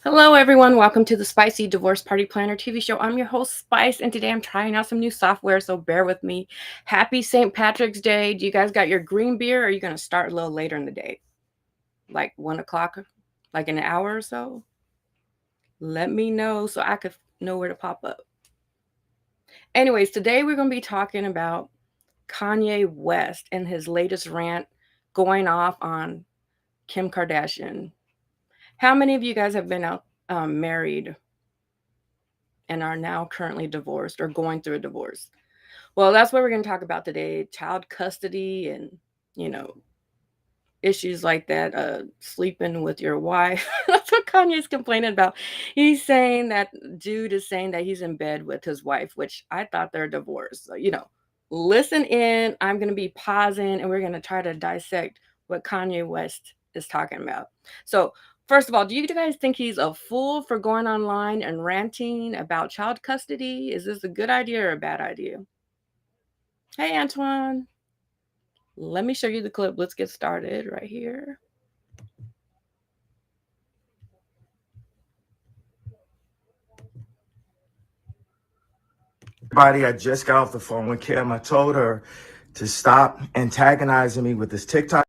Hello, everyone. Welcome to the Spicy Divorce Party Planner TV show. I'm your host, Spice, and today I'm trying out some new software, so bear with me. Happy St. Patrick's Day. Do you guys got your green beer, or are you going to start a little later in the day? Like 1 o'clock, like in an hour or so? Let me know so I could know where to pop up. Anyways, today we're going to be talking about Kanye West and his latest rant going off on Kim Kardashian. How many of you guys have been out married and are now currently divorced or going through a divorce? Well, that's what we're going to talk about today. Child custody and, you know, issues like that, sleeping with your wife. That's what Kanye's complaining about. He's saying that dude is saying that he's in bed with his wife, which I thought they're divorced. So, listen in. I'm going to be pausing and we're going to try to dissect what Kanye West is talking about. So, first of all, do you guys think he's a fool for going online and ranting about child custody? Is this a good idea or a bad idea? Hey, Antoine. Let me show you the clip. Let's get started right here. Everybody, I just got off the phone with Kim. I told her to stop antagonizing me with this TikTok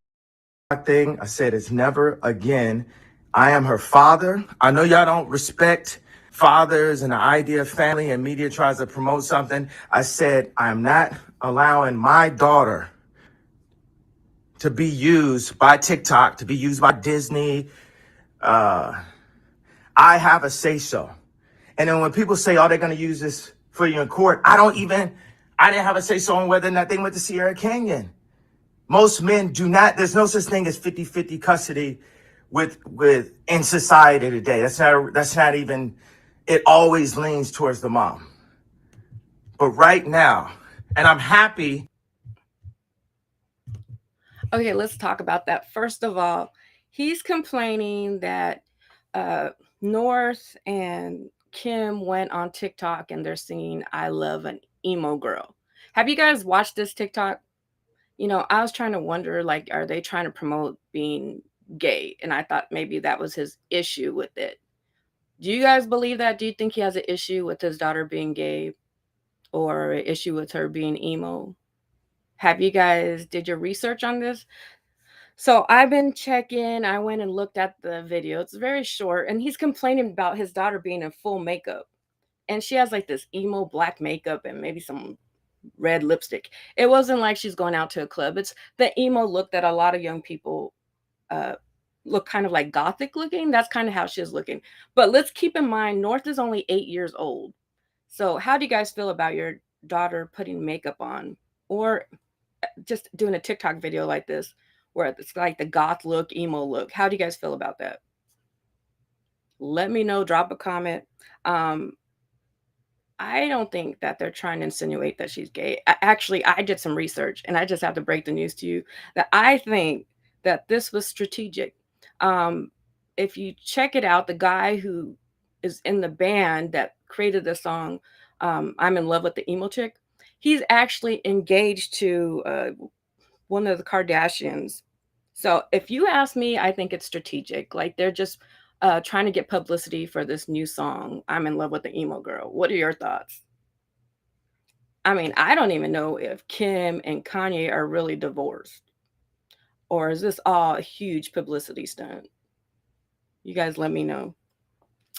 thing. I said it's never again. I am her father. I know y'all don't respect fathers and the idea of family, and media tries to promote something. I said I'm not allowing my daughter to be used by TikTok, to be used by Disney. I have a say-so. And then when people say, oh, they're going to use this for you in court, I didn't have a say-so on whether or not they went to Sierra Canyon. Most men do not, there's no such thing as 50-50 custody with in society today. That's not even, it always leans towards the mom. But right now, and I'm happy. Okay, let's talk about that. First of all, he's complaining that North and Kim went on TikTok and they're singing I Love an Emo Girl. Have you guys watched this TikTok? I was trying to wonder, like, are they trying to promote being gay? And I thought maybe that was his issue with it. Do you guys believe that? Do you think he has an issue with his daughter being gay or an issue with her being emo? Have you guys did your research on this? So I've been checking. I went and looked at the video. It's very short, and he's complaining about his daughter being in full makeup. And she has like this emo black makeup and maybe some red lipstick. It wasn't like she's going out to a club. It's the emo look that a lot of young people look kind of like gothic looking. That's kind of how she's looking. But let's keep in mind, North is only 8 years old. So how do you guys feel about your daughter putting makeup on or just doing a TikTok video like this where it's like the goth look, emo look? How do you guys feel about that? Let me know. Drop a comment. I don't think that they're trying to insinuate that she's gay. Actually, I did some research, and I just have to break the news to you that I think that this was strategic. If you check it out, the guy who is in the band that created the song, I'm in Love with the Emo Chick, he's actually engaged to one of the Kardashians. So if you ask me, I think it's strategic. Like they're just trying to get publicity for this new song, I'm in Love with the Emo Girl. What are your thoughts? I mean, I don't even know if Kim and Kanye are really divorced. Or is this all a huge publicity stunt? You guys let me know.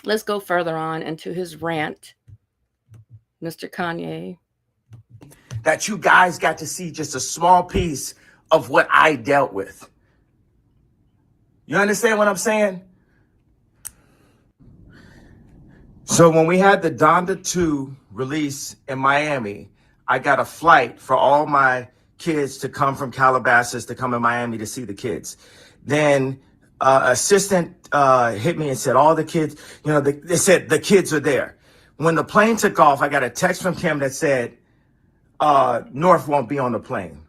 Let's go further on into his rant, Mr. Kanye. That you guys got to see just a small piece of what I dealt with. You understand what I'm saying? So when we had the Donda 2 release in Miami, I got a flight for all my kids to come from Calabasas to come in Miami to see the kids. Then assistant hit me and said, all the kids, they said the kids are there. When the plane took off, I got a text from Kim that said, North won't be on the plane.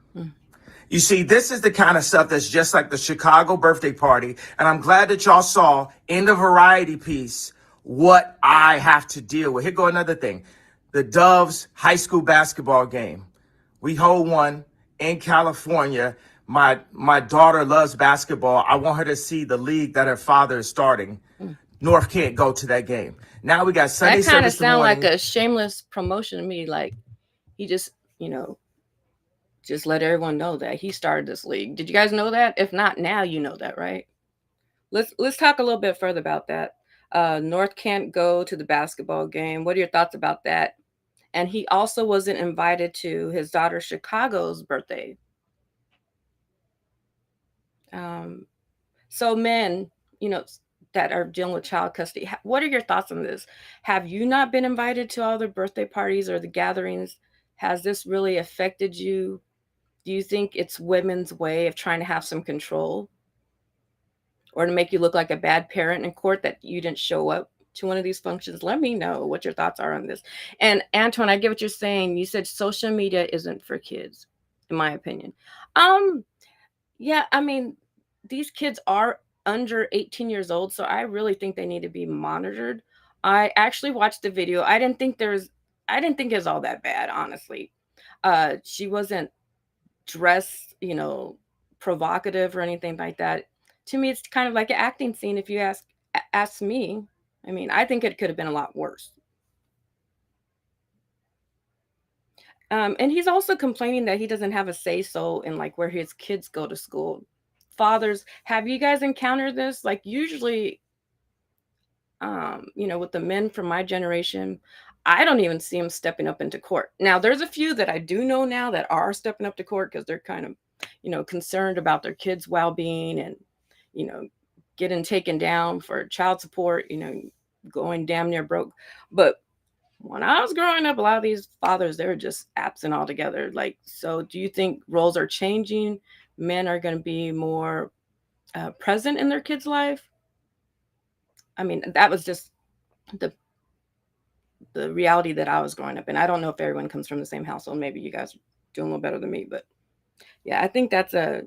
You see, this is the kind of stuff that's just like the Chicago birthday party. And I'm glad that y'all saw in the variety piece what I have to deal with. Here go another thing. The Doves high school basketball game. We hold one in California. My daughter loves basketball. I want her to see the league that her father is starting. North can't go to that game. Now we got Sunday That kind of service in the sound like morning. a shameless promotion to me. Like he just, you know, just let everyone know that he started this league. Did you guys know that? If not, now you know that, right? Let's talk a little bit further about that. North can't go to the basketball game. What are your thoughts about that? And he also wasn't invited to his daughter Chicago's birthday. Um, so men, you know, that are dealing with child custody, what are your thoughts on this? Have you not been invited to all the birthday parties or the gatherings? Has this really affected you? Do you think it's women's way of trying to have some control or to make you look like a bad parent in court that you didn't show up to one of these functions? Let me know what your thoughts are on this. And Antoine, I get what you're saying. You said social media isn't for kids, in my opinion. Um, yeah, I mean, these kids are under 18 years old, so I really think they need to be monitored. I actually watched the video. I didn't think it was all that bad, honestly. She wasn't dressed, provocative or anything like that. To me, it's kind of like an acting scene if you ask me. I mean, I think it could have been a lot worse. And he's also complaining that he doesn't have a say so in like where his kids go to school. Fathers, have you guys encountered this? Like usually, with the men from my generation, I don't even see them stepping up into court. Now, there's a few that I do know now that are stepping up to court because they're kind of, concerned about their kids' well-being and, you know, getting taken down for child support, going damn near broke. But when I was growing up, a lot of these fathers, they were just absent altogether. Like, so do you think roles are changing? Men are going to be more present in their kids' life? I mean, that was just the reality that I was growing up in. I don't know if everyone comes from the same household. Maybe you guys are doing a little better than me, but yeah, I think that's a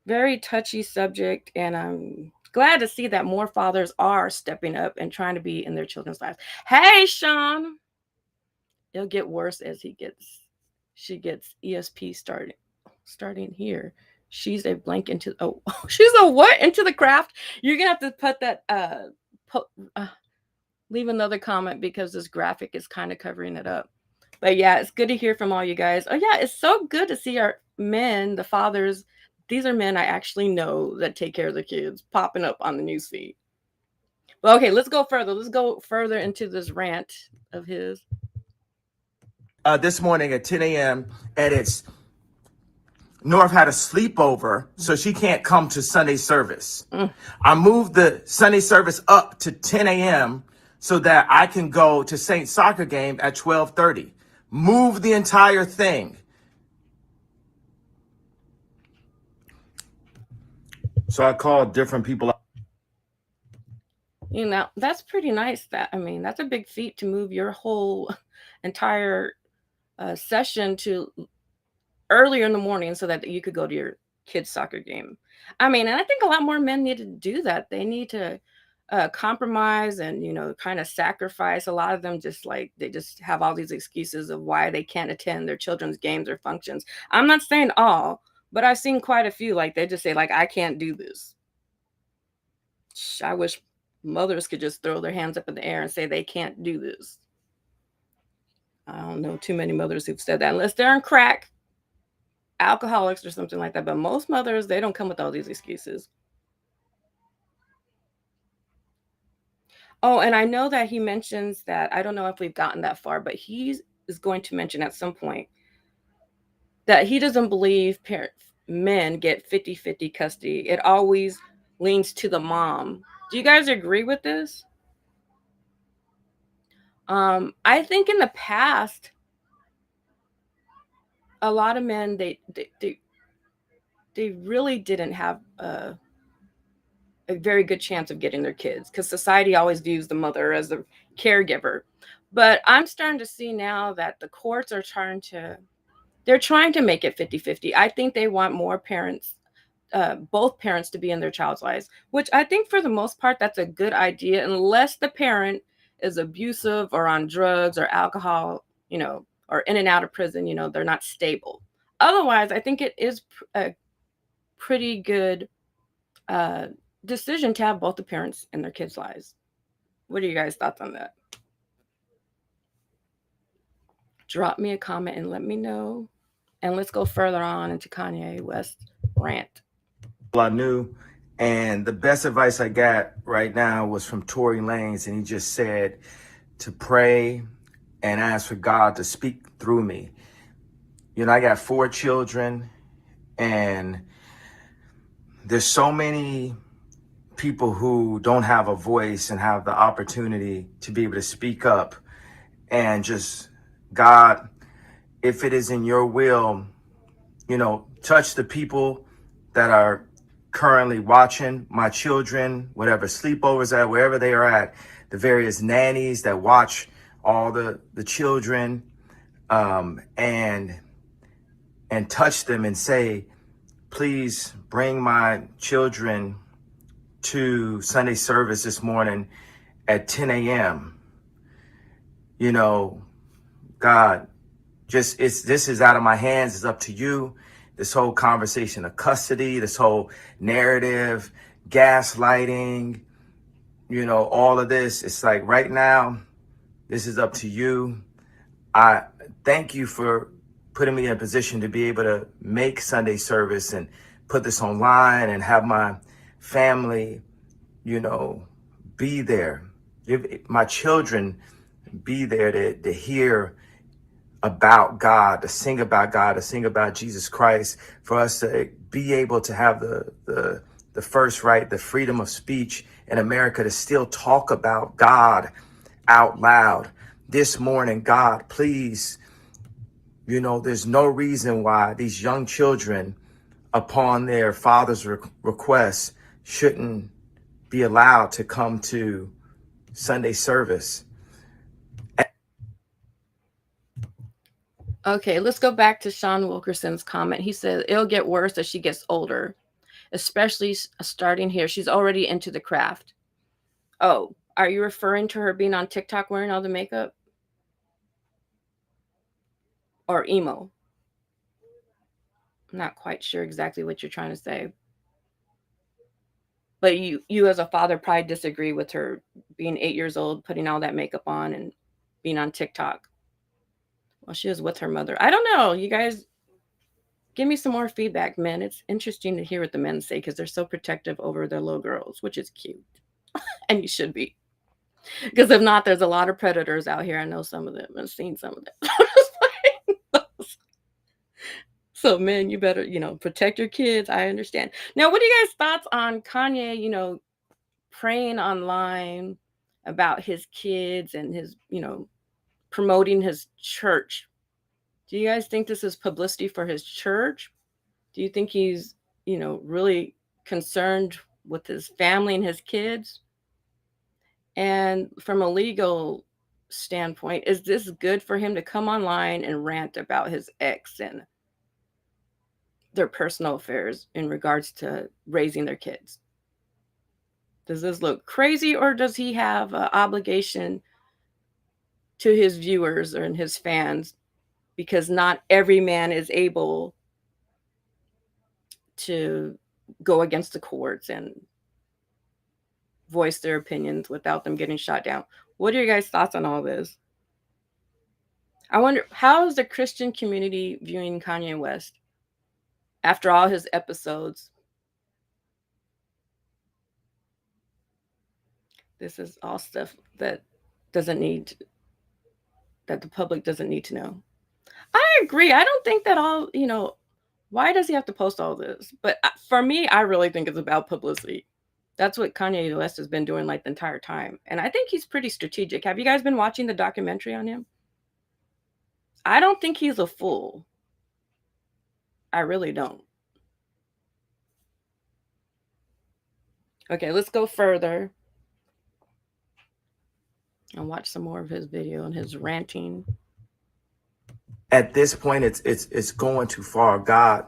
very touchy subject, and I'm glad to see that more fathers are stepping up and trying to be in their children's lives. Hey, Sean, it'll get worse as she gets ESP starting here. She's a blank into she's a what into the craft. You're gonna have to put that put, uh leave another comment because this graphic is kind of covering it up. But yeah, it's good to hear from all you guys. Oh yeah, it's so good to see our men, the fathers. These are men I actually know that take care of the kids popping up on the newsfeed. Well, okay, let's go further. Let's go further into this rant of his. This morning at 10 a.m. and it's North had a sleepover, so she can't come to Sunday service. I moved the Sunday service up to 10 a.m. so that I can go to Saint soccer game at 12:30. Move the entire thing. So I called different people. That's pretty nice. That's a big feat to move your whole entire session to earlier in the morning so that you could go to your kids' soccer game. And I think a lot more men need to do that. They need to compromise and kind of sacrifice. A lot of them just like they just have all these excuses of why they can't attend their children's games or functions. I'm not saying all, but I've seen quite a few. Like they just say like I can't do this. I wish mothers could just throw their hands up in the air and say they can't do this. I don't know too many mothers who've said that unless they're on crack, alcoholics or something like that. But most mothers, they don't come with all these excuses. Oh, and I know that he mentions that, I don't know if we've gotten that far, but he is going to mention at some point that he doesn't believe men get 50-50 custody. It always leans to the mom. Do you guys agree with this? I think in the past, a lot of men they really didn't have a very good chance of getting their kids because society always views the mother as the caregiver. But I'm starting to see now that the courts are they're trying to make it 50-50. I think they want more parents, both parents to be in their child's lives, which I think for the most part, that's a good idea, unless the parent is abusive or on drugs or alcohol, or in and out of prison, they're not stable. Otherwise, I think it is a pretty good uh, decision to have both the parents in their kids' lives. What are you guys' thoughts on that? Drop me a comment and let me know. And let's go further on into Kanye West rant. I knew. And the best advice I got right now was from Tory Lanez, and he just said to pray and ask for God to speak through me. You know, I got 4 children, and there's so many people who don't have a voice and have the opportunity to be able to speak up and just, God, if it is in your will, you know, touch the people that are currently watching my children, whatever sleepovers at, wherever they are at, the various nannies that watch all the children, and touch them and say, please bring my children to Sunday service this morning at 10 a.m. You know, God, just this is out of my hands. It's up to you. This whole conversation of custody, this whole narrative, gaslighting, you know, all of this. It's like right now, this is up to you. I thank you for putting me in a position to be able to make Sunday service and put this online and have my family, you know, be there. My children be there to hear about God, to sing about God, to sing about Jesus Christ, for us to be able to have the first right, the freedom of speech in America, to still talk about God out loud. This morning, God, please, you know, there's no reason why these young children, upon their father's request, shouldn't be allowed to come to Sunday service. Okay, let's go back to Sean Wilkerson's comment. He said, it'll get worse as she gets older, especially starting here. She's already into the craft. Oh, are you referring to her being on TikTok wearing all the makeup? Or emo? I'm not quite sure exactly what you're trying to say. But you as a father probably disagree with her being 8 years old, putting all that makeup on and being on TikTok. Well, she was with her mother. I don't know. You guys give me some more feedback, men. It's interesting to hear what the men say because they're so protective over their little girls, which is cute. And you should be. Because if not, there's a lot of predators out here. I know some of them. I've seen some of them. So men, you better, protect your kids. I understand. Now, what are you guys' thoughts on Kanye, praying online about his kids and his, promoting his church? Do you guys think this is publicity for his church? Do you think he's, really concerned with his family and his kids? And from a legal standpoint, is this good for him to come online and rant about his ex and their personal affairs in regards to raising their kids? Does this look crazy, or does he have an obligation to his viewers and his fans? Because not every man is able to go against the courts and voice their opinions without them getting shot down. What are your guys' thoughts on all this? I wonder, how is the Christian community viewing Kanye West after all his episodes? This is all stuff that that the public doesn't need to know. I agree. I don't think that why does he have to post all this? But for me, I really think it's about publicity. That's what Kanye West has been doing like the entire time. And I think he's pretty strategic. Have you guys been watching the documentary on him? I don't think he's a fool. I really don't. Okay, let's go further and watch some more of his video and his ranting. At this point, it's going too far. God,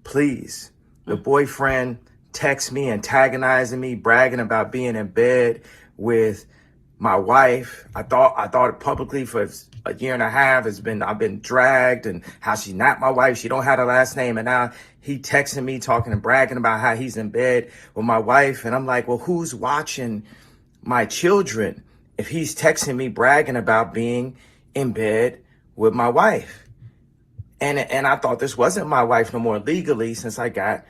please. The boyfriend texts me, antagonizing me, bragging about being in bed with my wife. I thought it publicly for a year and a half. I've been dragged, and how she's not my wife. She don't have a last name. And now he texting me, talking and bragging about how he's in bed with my wife. And I'm like, well, who's watching my children if he's texting me bragging about being in bed with my wife. And I thought this wasn't my wife no more legally since I got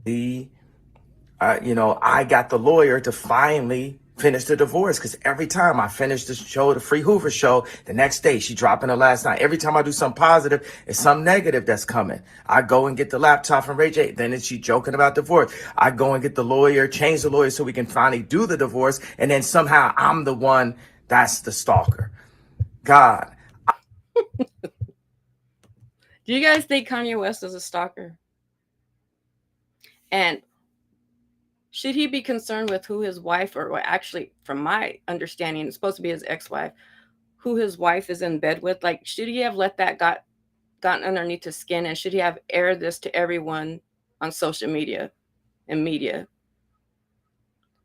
the I got the lawyer to finally finish the divorce, because every time I finish the show, the Free Hoover show, the next day she dropping the last night. Every time I do something positive, it's some negative that's coming. I go and get the laptop from Ray J. Then she joking about divorce. I go and get the lawyer, change the lawyer so we can finally do the divorce. And then somehow I'm the one that's the stalker. God. Do you guys think Kanye West is a stalker? And should he be concerned with who his wife, or actually, from my understanding, it's supposed to be his ex-wife, who his wife is in bed with? Like, should he have let that gotten underneath his skin, and should he have aired this to everyone on social media and media?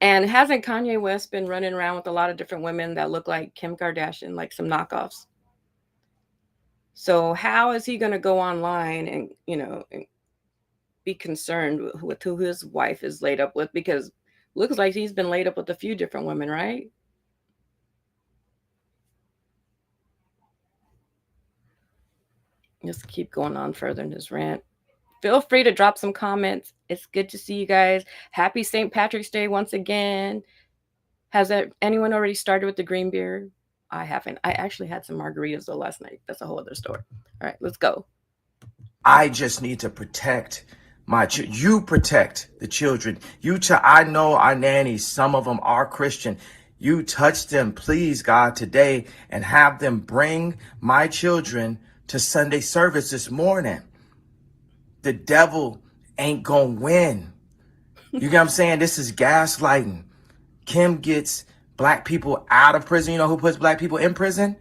And hasn't Kanye West been running around with a lot of different women that look like Kim Kardashian, like some knockoffs? So how is he going to go online and and be concerned with who his wife is laid up with? Because looks like he's been laid up with a few different women, right? Just keep going on further in his rant. Feel free to drop some comments. It's good to see you guys. Happy St. Patrick's Day once again. Has anyone already started with the green beer? I haven't. I actually had some margaritas though last night. That's a whole other story. All right, let's go. I just need to protect you protect the children. I know our nannies, some of them are Christian. You touch them, please, God, today, and have them bring my children to Sunday service this morning. The devil ain't gonna win. You get what I'm saying? This is gaslighting. Kim gets black people out of prison. You know who puts black people in prison?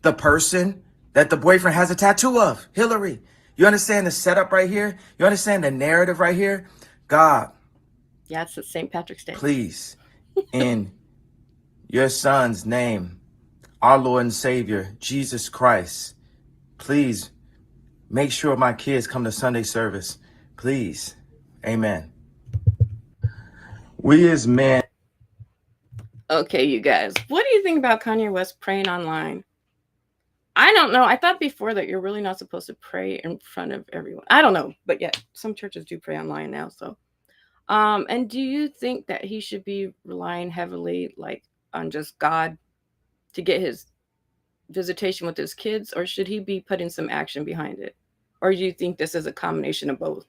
The person that the boyfriend has a tattoo of, Hillary. You understand the setup right here? You understand the narrative right here? God. Yeah, it's St. Patrick's Day. Please, in your son's name, our Lord and Savior, Jesus Christ, please make sure my kids come to Sunday service. Please. Amen. We as men. Okay, you guys, what do you think about Kanye West praying online? I don't know. I thought before that you're really not supposed to pray in front of everyone. I don't know, but yeah, some churches do pray online now. So, and do you think that he should be relying heavily, like, on just God to get his visitation with his kids, or should he be putting some action behind it? Or do you think this is a combination of both?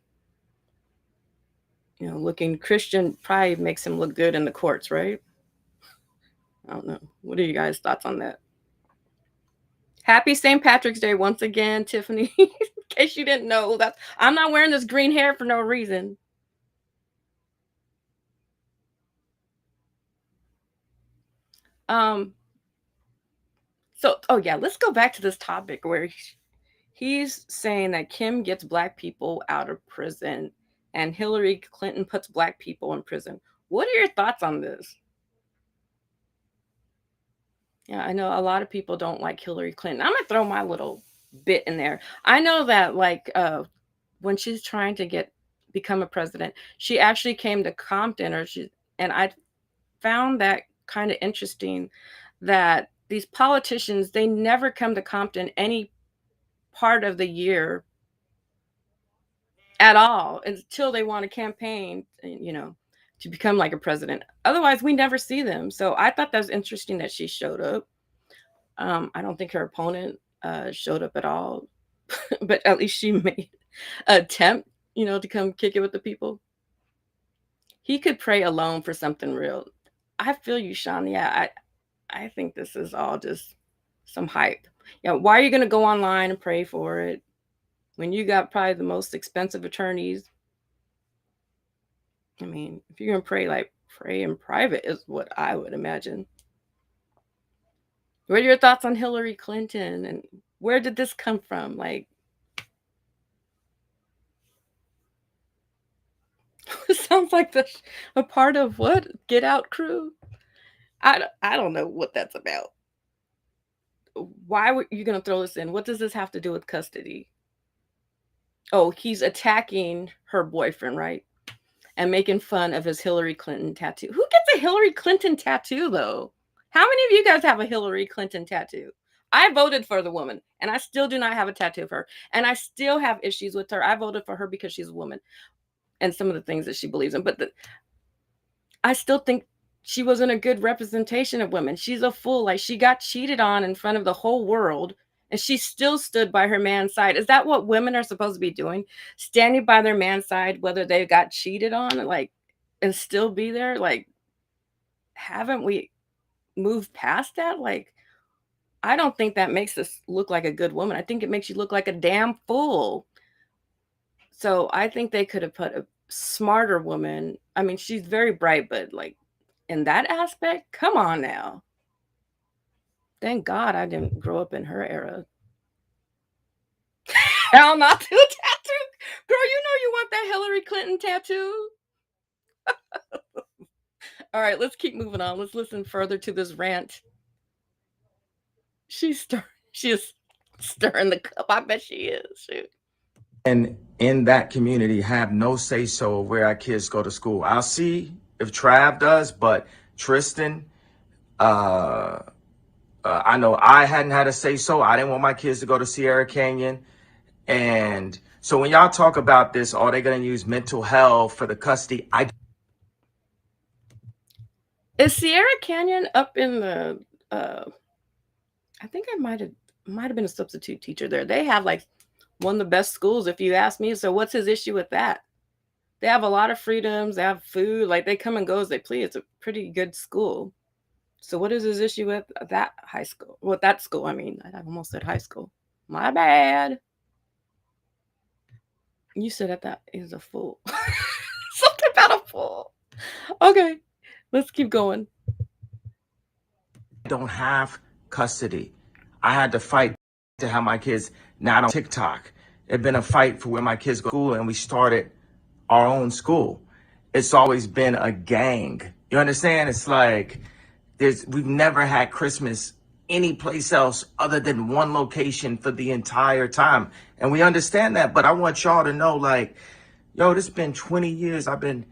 Looking Christian probably makes him look good in the courts, right? I don't know. What are you guys' thoughts on that? Happy St. Patrick's Day once again, Tiffany. In case you didn't know, I'm not wearing this green hair for no reason. Um. So, oh yeah, let's go back to this topic where he's saying that Kim gets black people out of prison, and Hillary Clinton puts black people in prison. What are your thoughts on this? Yeah, I know a lot of people don't like Hillary Clinton. I'm gonna throw my little bit in there. I know that, like, when she's trying to become a president, she actually came to Compton, and I found that kind of interesting that these politicians, they never come to Compton any part of the year at all until they want to campaign, to become like a president. Otherwise, we never see them. So I thought that was interesting that she showed up. I don't think her opponent showed up at all, but at least she made an attempt, to come kick it with the people. He could pray alone for something real. I feel you, Sean. Yeah, I think this is all just some hype. Yeah, why are you going to go online and pray for it when you got probably the most expensive attorneys? I mean, if you're going to pray, like, pray in private is what I would imagine. What are your thoughts on Hillary Clinton, and where did this come from? Like, it sounds like a part of what? Get Out crew? I don't know what that's about. Why were you going to throw this in? What does this have to do with custody? Oh, he's attacking her boyfriend, right? and making fun of his Hillary Clinton tattoo. Who gets a Hillary Clinton tattoo, though? How many of you guys have a Hillary Clinton tattoo? I voted for the woman, and I still do not have a tattoo of her. And I still have issues with her. I voted for her because she's a woman and some of the things that she believes in. But I still think she wasn't a good representation of women. She's a fool. Like, she got cheated on in front of the whole world, and she still stood by her man's side. Is that what women are supposed to be doing? Standing by their man's side, whether they got cheated on, like, and still be there? Like, haven't we moved past that? Like, I don't think that makes us look like a good woman. I think it makes you look like a damn fool. So I think they could have put a smarter woman. I mean, she's very bright, but like in that aspect, come on now. Thank God I didn't grow up in her era. Hell, not to a tattoo. Girl, you know you want that Hillary Clinton tattoo. All right, let's keep moving on. Let's listen further to this rant. She is stirring the cup. I bet she is. Shoot. And in that community have no say so of where our kids go to school. I'll see if Trav does, but Tristan, I know I hadn't had a say so. I didn't want my kids to go to Sierra Canyon. And so when y'all talk about this, are they going to use mental health for the custody? Is Sierra Canyon up in the I think I might have been a substitute teacher there. They have like one of the best schools, if you ask me. So what's his issue with that? They have a lot of freedoms. They have food. Like, they come and go as they please. It's a pretty good school. So what is his issue with that high school? With that school, I mean, I almost said high school. My bad. You said that is a fool. Something about a fool. Okay, let's keep going. Don't have custody. I had to fight to have my kids not on TikTok. It's been a fight for where my kids go to school, and we started our own school. It's always been a gang. You understand? It's like we've never had Christmas any place else other than one location for the entire time. And we understand that, but I want y'all to know, like, yo, this has been 20 years. I've been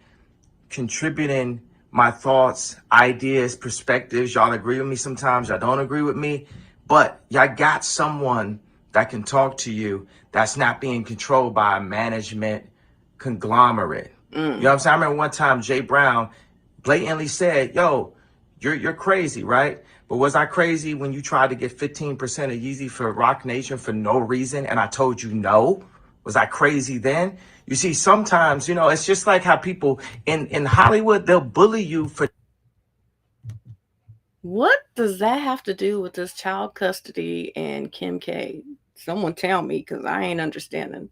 contributing my thoughts, ideas, perspectives. Y'all agree with me sometimes, y'all don't agree with me, but y'all got someone that can talk to you that's not being controlled by a management conglomerate. You know what I'm saying? I remember one time Jay Brown blatantly said, yo, you're crazy, right? But was I crazy when you tried to get 15% of Yeezy for Rock Nation for no reason and I told you no? Was I crazy then? You see, sometimes, it's just like how people in Hollywood, they'll bully you for. What does that have to do with this child custody and Kim K? Someone tell me, because I ain't understanding.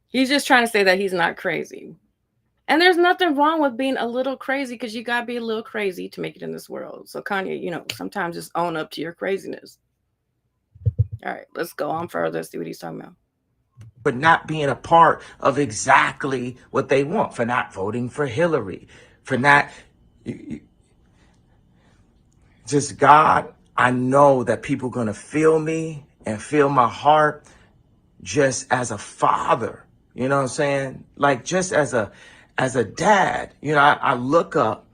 He's just trying to say that he's not crazy. And there's nothing wrong with being a little crazy, because you got to be a little crazy to make it in this world. So Kanye, sometimes just own up to your craziness. All right, let's go on further, see what he's talking about. But not being a part of exactly what they want, for not voting for Hillary, for not. Just God, I know that people are going to feel me and feel my heart just as a father. You know what I'm saying? Like, just as a dad, I look up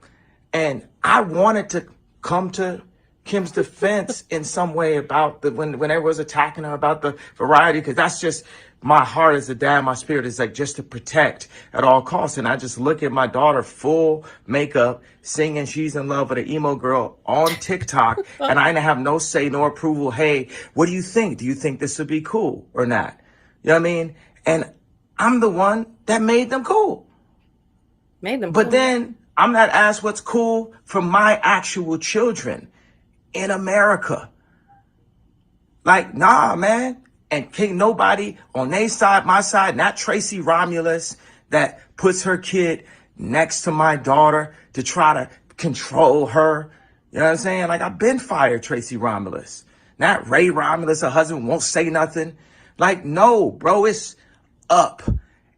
and I wanted to come to Kim's defense in some way about when everyone was attacking her about the variety, because that's just my heart as a dad. My spirit is like just to protect at all costs. And I just look at my daughter full makeup singing She's in Love with an emo girl on TikTok, and I didn't have no say nor approval. Hey, what do you think? Do you think this would be cool or not? You know what I mean? And I'm the one that made them cool. But then I'm not asked what's cool for my actual children in America. Like, nah, man. And can't nobody on their side, my side, not Tracy Romulus, that puts her kid next to my daughter to try to control her. You know what I'm saying? Like, I've been fired, Tracy Romulus. Not Ray Romulus, her husband won't say nothing. Like, no, bro, it's up.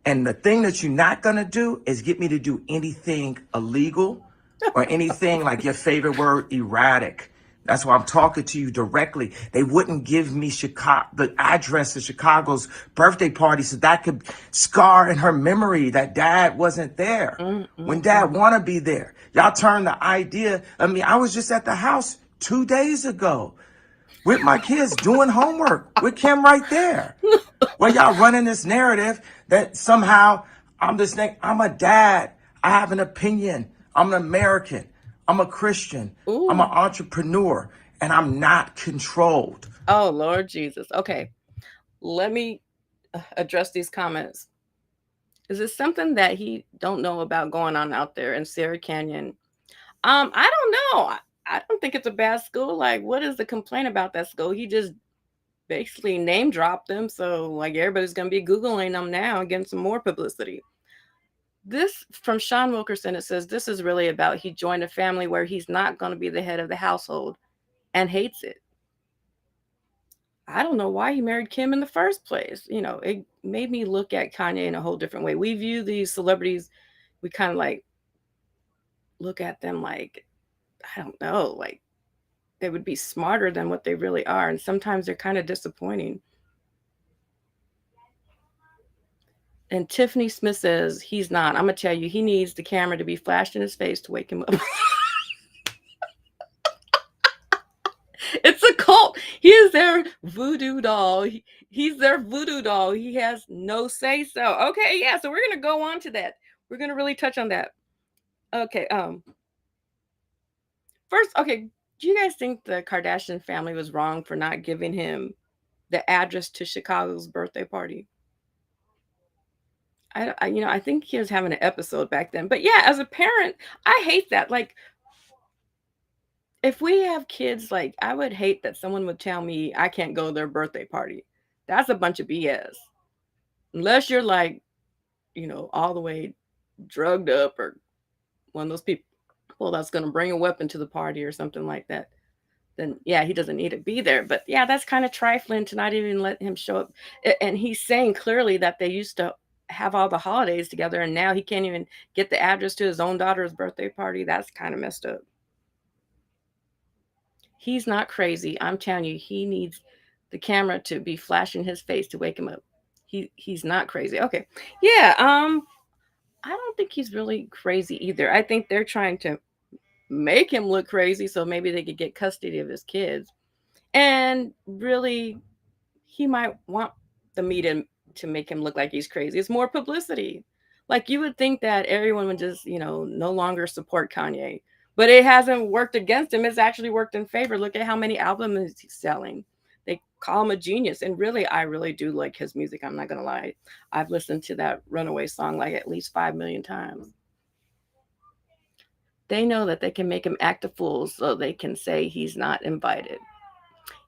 And the thing that you're not going to do is get me to do anything illegal or anything like your favorite word, erratic. That's why I'm talking to you directly. They wouldn't give me Chicago, the address of Chicago's birthday party, so that could scar in her memory that dad wasn't there Mm, when mm, dad mm. want to be there. Y'all turned the idea. I mean, I was just at the house 2 days ago with my kids doing homework with Kim right there. Well, y'all running this narrative that somehow I'm this thing. I'm a dad. I have an opinion. I'm an American. I'm a Christian. I'm an Ooh. entrepreneur, and I'm not controlled. Oh, Lord Jesus. Okay. Let me address these comments. Is this something that he don't know about going on out there in Sierra Canyon? I don't know. I don't think it's a bad school. Like, what is the complaint about that school? He just basically name dropped them. So, like, everybody's going to be Googling them now and getting some more publicity. This from Sean Wilkerson, it says this is really about he joined a family where he's not going to be the head of the household and hates it. I don't know why he married Kim in the first place. It made me look at Kanye in a whole different way. We view these celebrities, we kind of like look at them like, I don't know, like they would be smarter than what they really are. And sometimes they're kind of disappointing. And Tiffany Smith says he's not. I'm going to tell you, he needs the camera to be flashed in his face to wake him up. It's a cult. He is their voodoo doll. He's their voodoo doll. He has no say so. Okay, yeah. So we're gonna go on to that. We're gonna really touch on that. Okay. First, okay. Do you guys think the Kardashian family was wrong for not giving him the address to Chicago's birthday party? I think he was having an episode back then. But yeah, as a parent, I hate that. Like, if we have kids, like, I would hate that someone would tell me I can't go to their birthday party. That's a bunch of BS. Unless you're like, all the way drugged up or one of those people that's going to bring a weapon to the party or something like that, then yeah, he doesn't need to be there. But yeah, that's kind of trifling to not even let him show up. And he's saying clearly that they used to have all the holidays together and now he can't even get the address to his own daughter's birthday party. That's kind of messed up. He's not crazy. I'm telling you, he needs the camera to be flashing his face to wake him up. He's not crazy. Okay. Yeah, I don't think he's really crazy either. I think they're trying to make him look crazy so maybe they could get custody of his kids. And really, he might want the media to make him look like he's crazy. It's more publicity. Like you would think that everyone would just, no longer support Kanye. But it hasn't worked against him. It's actually worked in favor. Look at how many albums he's selling. They call him a genius. And really, I really do like his music. I'm not going to lie. I've listened to that Runaway song like at least 5 million times. They know that they can make him act a fool so they can say he's not invited.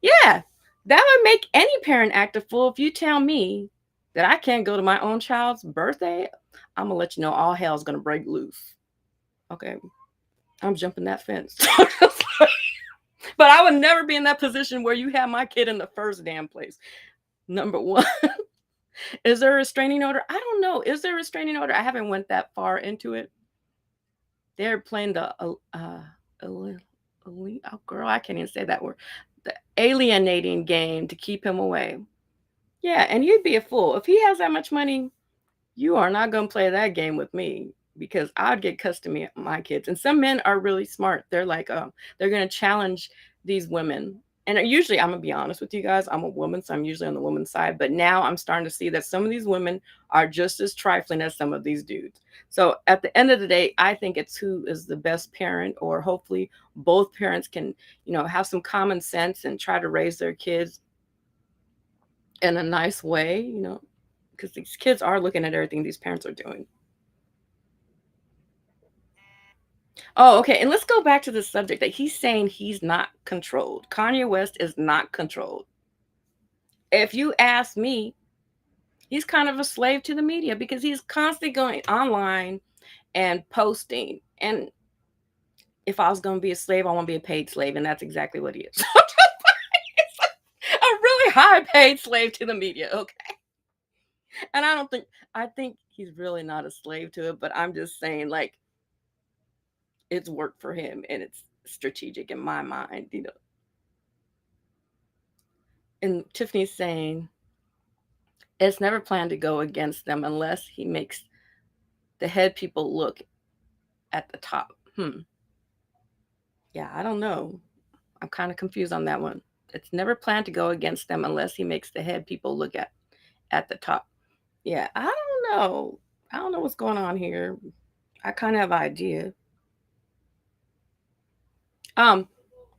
Yeah, that would make any parent act a fool. If you tell me that I can't go to my own child's birthday, I'm gonna let you know all hell's gonna break loose. Okay, I'm jumping that fence. But I would never be in that position where you have my kid in the first damn place. Number one, is there a restraining order? I don't know. Is there a restraining order? I haven't went that far into it. They're playing the oh girl, I can't even say that word. The alienating game to keep him away. Yeah, and you'd be a fool. If he has that much money, you are not going to play that game with me because I'd get custody of my kids. And some men are really smart. They're like, they're going to challenge these women. And usually, I'm going to be honest with you guys, I'm a woman, so I'm usually on the woman's side. But now I'm starting to see that some of these women are just as trifling as some of these dudes. So at the end of the day, I think it's who is the best parent, or hopefully both parents can, have some common sense and try to raise their kids in a nice way, because these kids are looking at everything these parents are doing. Oh, okay. And let's go back to the subject that he's saying he's not controlled. Kanye West is not controlled. If you ask me, he's kind of a slave to the media because he's constantly going online and posting. And if I was going to be a slave, I want to be a paid slave. And that's exactly what he is. A really high paid slave to the media. Okay. And I think he's really not a slave to it, but I'm just saying, like, it's worked for him and it's strategic in my mind. And Tiffany's saying, it's never planned to go against them unless he makes the head people look at the top. Yeah, I don't know. I'm kind of confused on that one. It's never planned to go against them unless he makes the head people look at the top. Yeah, I don't know. I don't know what's going on here. I kind of have an idea. Um,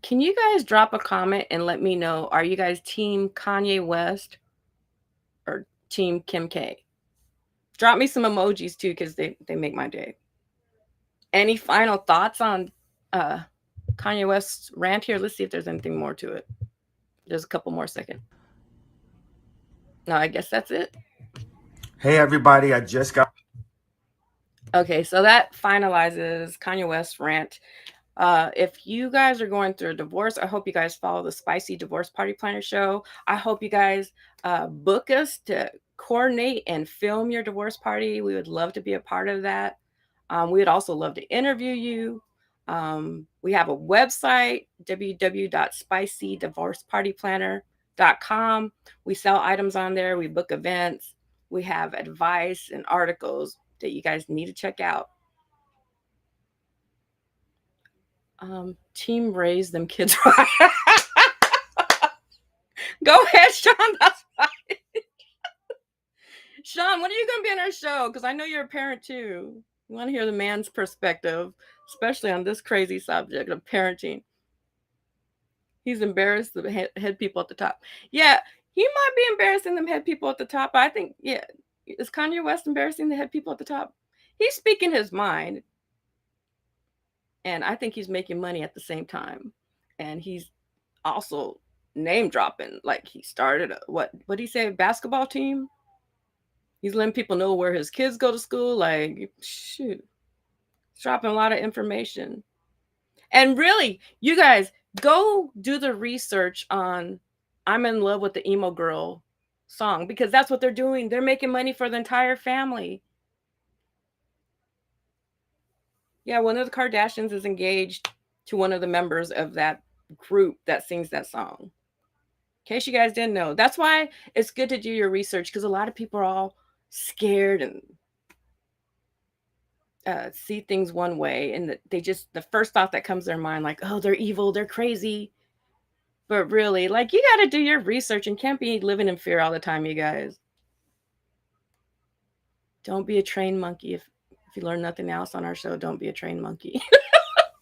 can you guys drop a comment and let me know, are you guys team Kanye West or team Kim K? Drop me some emojis too, because they make my day. Any final thoughts on uh Kanye West's rant here? Let's see if there's anything more to it. There's a couple more seconds. No, I guess that's it. Hey, everybody, I just got. Okay, so that finalizes Kanye West's rant. If you guys are going through a divorce, I hope you guys follow the Spicy Divorce Party Planner show. I hope you guys book us to coordinate and film your divorce party. We would love to be a part of that. We would also love to interview you. We have a website, www.spicydivorcepartyplanner.com. We sell items on there. We book events. We have advice and articles that you guys need to check out. Team raise them kids right. Go ahead, Sean. That's fine. Sean, when are you going to be on our show? Because I know you're a parent too. You want to hear the man's perspective, especially on this crazy subject of parenting. He's embarrassed the head people at the top. Yeah, he might be embarrassing them head people at the top. I think, yeah, is Kanye West embarrassing the head people at the top? He's speaking his mind. And I think he's making money at the same time. And he's also name dropping. Like he started what did he say, a basketball team? He's letting people know where his kids go to school. Like, shoot. He's dropping a lot of information. And really, you guys, go do the research on I'm in Love with the Emo Girl song, because that's what they're doing. They're making money for the entire family. Yeah, one of the Kardashians is engaged to one of the members of that group that sings that song. In case you guys didn't know. That's why it's good to do your research, because a lot of people are all scared and see things one way, and they just, the first thought that comes to their mind, like, oh, they're evil, they're crazy. But really, like, you got to do your research and can't be living in fear all the time, you guys. Don't be a trained monkey. If you learn nothing else on our show, don't be a trained monkey.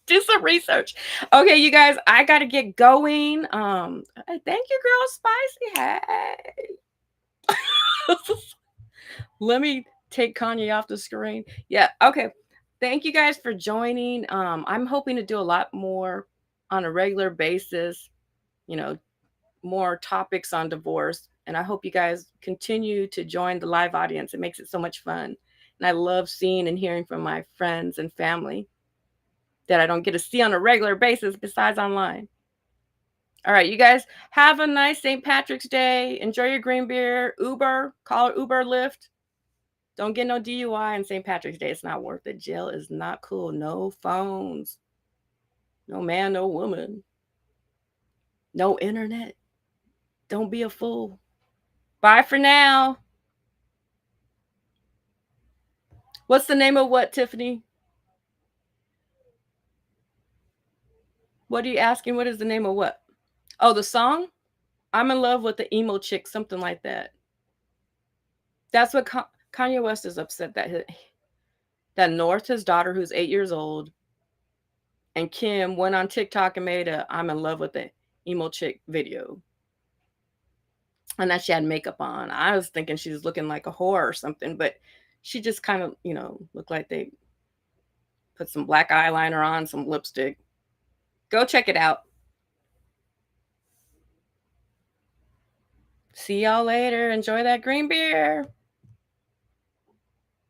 Do some research. Okay, you guys, I got to get going. Thank you, girl Spicy. Hey. Let me take Kanye off the screen. Yeah, okay. Thank you guys for joining. I'm hoping to do a lot more on a regular basis, you know, more topics on divorce. And I hope you guys continue to join the live audience. It makes it so much fun. And I love seeing and hearing from my friends and family that I don't get to see on a regular basis besides online. All right, you guys have a nice St. Patrick's Day. Enjoy your green beer. Uber, call it Uber, Lyft. Don't get no DUI on St. Patrick's Day. It's not worth it. Jail is not cool. No phones. No man, no woman. No internet. Don't be a fool. Bye for now. What's the name of what, Tiffany? What are you asking? What is the name of what? Oh, the song? I'm in love with the emo chick, something like that. That's what Kanye West is upset that North, his daughter, who's 8 years old, and Kim went on TikTok and made a I'm in love with the emo chick video. And that she had makeup on. I was thinking she was looking like a whore or something, but she just kind of, looked like they put some black eyeliner on, some lipstick. Go check it out. See y'all later. Enjoy that green beer.